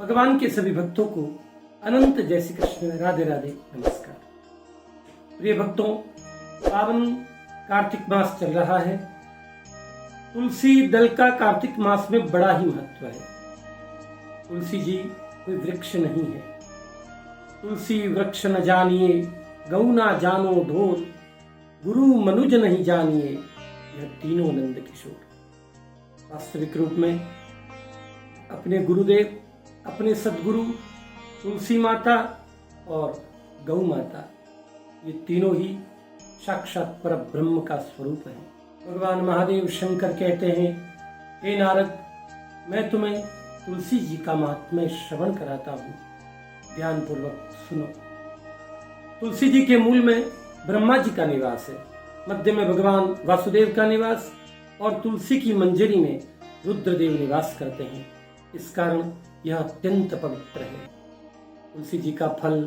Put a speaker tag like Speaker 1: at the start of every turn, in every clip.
Speaker 1: भगवान के सभी भक्तों को अनंत जय श्री कृष्ण, राधे राधे, नमस्कार। प्रिय भक्तों, पावन कार्तिक मास चल रहा है। तुलसी दल का कार्तिक मास में बड़ा ही महत्व है। तुलसी जी कोई वृक्ष नहीं है। तुलसी वृक्ष न जानिए, गौ ना जानो ढोल, गुरु मनुज नहीं जानिए, यह तीनों नंद किशोर। वास्तविक रूप में अपने गुरुदेव, अपने सदगुरु तुलसी माता और गौ माता, ये तीनों ही साक्षात पर ब्रह्म का स्वरूप है। भगवान महादेव शंकर कहते हैं, हे नारद, मैं तुम्हें तुलसी जी का महात्म्य श्रवण कराता हूँ, ध्यान पूर्वक सुनो। तुलसी जी के मूल में ब्रह्मा जी का निवास है, मध्य में भगवान वासुदेव का निवास और तुलसी की मंजरी में रुद्रदेव निवास करते हैं। इस कारण यह अत्यंत पवित्र है। तुलसी जी का फल,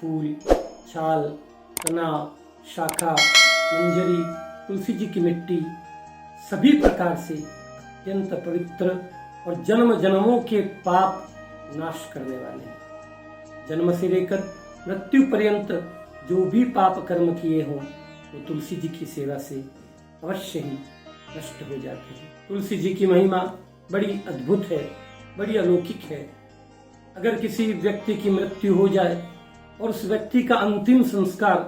Speaker 1: फूल, छाल, तना, शाखा, मंजरी, तुलसी जी की मिट्टी सभी प्रकार से अत्यंत पवित्र और जन्म जन्मों के पाप नाश करने वाले हैं। जन्म से लेकर मृत्यु पर्यंत जो भी पाप कर्म किए हों वो तुलसी जी की सेवा से अवश्य ही नष्ट हो जाते हैं। तुलसी जी की महिमा बड़ी अद्भुत है, बड़ी अलौकिक है। अगर किसी व्यक्ति की मृत्यु हो जाए और उस व्यक्ति का अंतिम संस्कार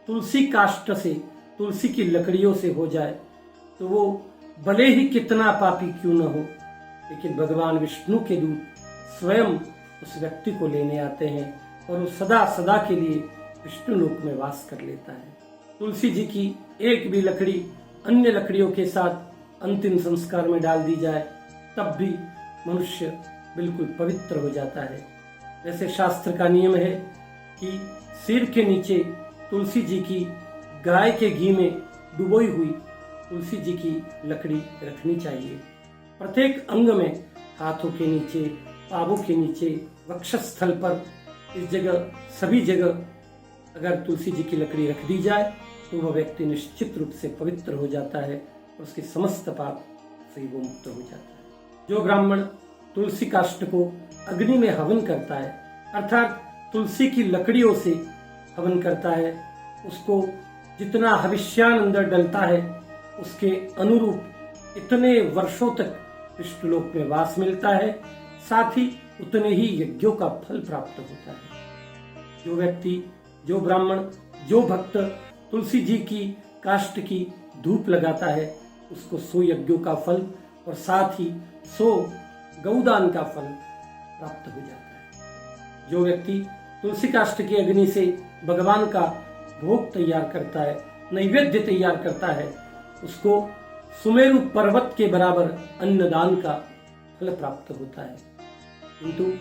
Speaker 1: तुलसी काष्ठ से, तुलसी की लकड़ियों से हो जाए तो वो भले ही कितना पापी क्यों न हो, लेकिन भगवान विष्णु के दूत स्वयं उस व्यक्ति को लेने आते हैं और वो सदा सदा के लिए विष्णु लोक में वास कर लेता है। तुलसी जी की एक भी लकड़ी अन्य लकड़ियों के साथ अंतिम संस्कार में डाल दी जाए तब भी मनुष्य बिल्कुल पवित्र हो जाता है। वैसे शास्त्र का नियम है कि सिर के नीचे तुलसी जी की गाय के घी में डुबोई हुई तुलसी जी की लकड़ी रखनी चाहिए। प्रत्येक अंग में, हाथों के नीचे, पांवों के नीचे, वक्षस्थल पर, इस जगह, सभी जगह अगर तुलसी जी की लकड़ी रख दी जाए तो वह व्यक्ति निश्चित रूप से पवित्र हो जाता है और उसके समस्त पाप से वो मुक्त हो जाता है। जो ब्राह्मण तुलसी काष्ठ को अग्नि में हवन करता है, अर्थात तुलसी की लकड़ियों से हवन करता है, उसको जितना हविष्यान अंदर डलता है उसके अनुरूप इतने वर्षों तक विष्णुलोक में वास मिलता है, साथ ही उतने ही यज्ञों का फल प्राप्त होता है। जो व्यक्ति, जो ब्राह्मण, जो भक्त तुलसी जी की काष्ठ की धूप लगाता है उसको 100 यज्ञों का फल और साथ ही 100 गौदान का फल प्राप्त हो जाता है। जो व्यक्ति तुलसी काष्ठ की अग्नि से भगवान का भोग तैयार करता है, नैवेद्य तैयार करता है, उसको सुमेरु पर्वत के बराबर अन्नदान का फल प्राप्त होता है। किंतु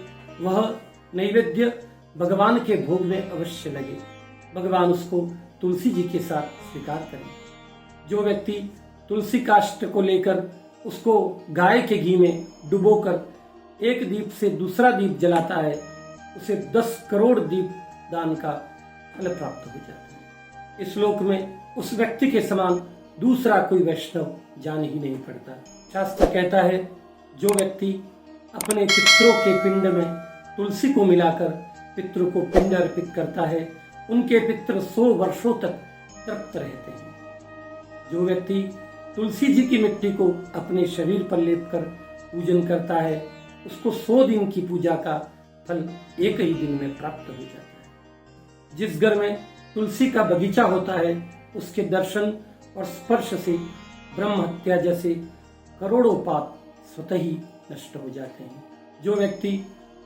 Speaker 1: वह नैवेद्य भगवान के भोग में अवश्य लगे, भगवान उसको तुलसी जी के साथ स्वीकार करें। जो व्यक्ति तुलसी काष्ठ को लेकर उसको गाय के घी में डुबोकर एक दीप से दूसरा दीप जलाता है, उसे 10 करोड़ दीप दान का फल प्राप्त हो जाता है। इस लोक में उस व्यक्ति के समान दूसरा कोई वैष्णव जान ही नहीं पड़ता। शास्त्र कहता है, जो व्यक्ति अपने पितरों के पिंड में तुलसी को मिलाकर पितरों को पिंड अर्पित करता है, उनके पितर 100 वर्षों तक तृप्त रहते हैं। जो व्यक्ति तुलसी जी की मिट्टी को अपने शरीर पर लेपकर पूजन करता है, उसको 100 दिन की पूजा का फल एक ही दिन में प्राप्त हो जाता है। जिस घर में तुलसी का बगीचा होता है उसके दर्शन और स्पर्श से ब्रह्म हत्या जैसे करोड़ों पाप स्वतः ही नष्ट हो जाते हैं। जो व्यक्ति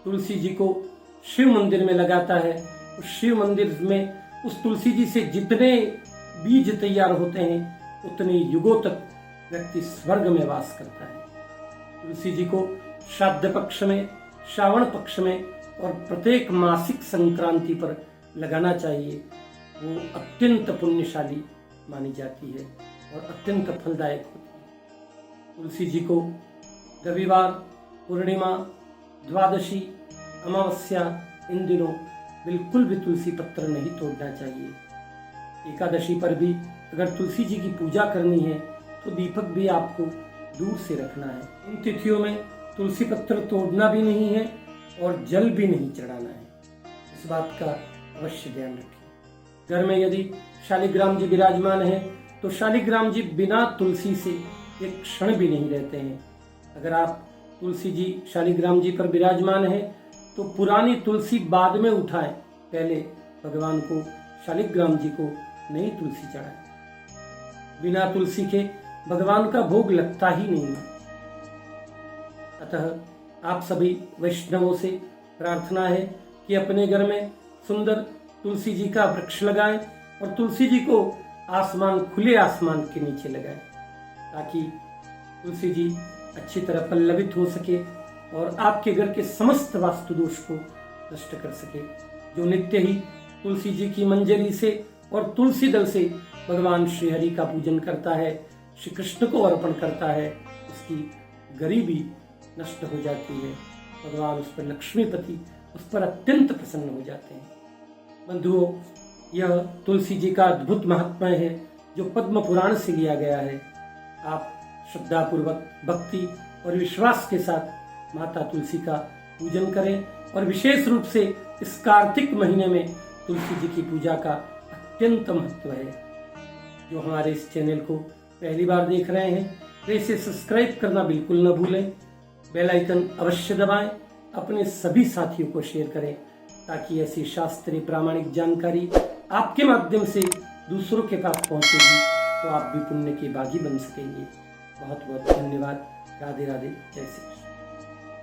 Speaker 1: तुलसी जी को शिव मंदिर में लगाता है, उस शिव मंदिर में उस तुलसी जी से जितने बीज तैयार होते हैं उतने युगों तक व्यक्ति स्वर्ग में वास करता है। तुलसी जी को श्राद्ध पक्ष में, श्रावण पक्ष में और प्रत्येक मासिक संक्रांति पर लगाना चाहिए। वो अत्यंत पुण्यशाली मानी जाती है और अत्यंत फलदायक होती है। तुलसी जी को रविवार, पूर्णिमा, द्वादशी, अमावस्या, इन दिनों बिल्कुल भी तुलसी पत्र नहीं तोड़ना चाहिए। एकादशी पर भी अगर तुलसी जी की पूजा करनी है तो दीपक भी आपको दूर से रखना है। इन तिथियों में तुलसी पत्र तोड़ना भी नहीं है और और जल भी नहीं चढ़ाना है। इस बात का अवश्य ध्यान रखें। घर में यदि शालिग्राम जी विराजमान है तो शालिग्राम जी बिना तुलसी से एक क्षण भी नहीं रहते हैं। अगर आप तुलसी जी शालिग्राम जी पर विराजमान है तो पुरानी तुलसी बाद में उठाएं, पहले भगवान को शालिग्राम जी को नई तुलसी चढ़ाएं। बिना तुलसी के भगवान का भोग लगता ही नहीं है। अतः आप सभी वैष्णवों से प्रार्थना है कि अपने घर में सुंदर तुलसी जी का वृक्ष लगाएं और तुलसी जी को खुले आसमान के नीचे लगाएं, ताकि तुलसी जी अच्छी तरह पल्लवित हो सके और आपके घर के समस्त वास्तु दोष को नष्ट कर सके। जो नित्य ही तुलसी जी की मंजरी से और तुलसी दल से भगवान श्री हरि का पूजन करता है, श्री कृष्ण को अर्पण करता है, उसकी गरीबी नष्ट हो जाती है। भगवान उस पर लक्ष्मीपति उस पर अत्यंत प्रसन्न हो जाते हैं। बंधुओं, यह तुलसी जी का अद्भुत महात्म्य है जो पद्म पुराण से लिया गया है। आप श्रद्धापूर्वक भक्ति और विश्वास के साथ माता तुलसी का पूजन करें और विशेष रूप से इस कार्तिक महीने में तुलसी जी की पूजा का अत्यंत महत्व है। जो हमारे इस चैनल को पहली बार देख रहे हैं वे इसे सब्सक्राइब करना बिल्कुल न भूलें, बेल आइकन अवश्य दबाएं, अपने सभी साथियों को शेयर करें ताकि ऐसी शास्त्रीय प्रामाणिक जानकारी आपके माध्यम से दूसरों के पास पहुंचेगी तो आप भी पुण्य के भागी बन सकेंगे। बहुत बहुत धन्यवाद। राधे राधे। जय श्री कृष्ण।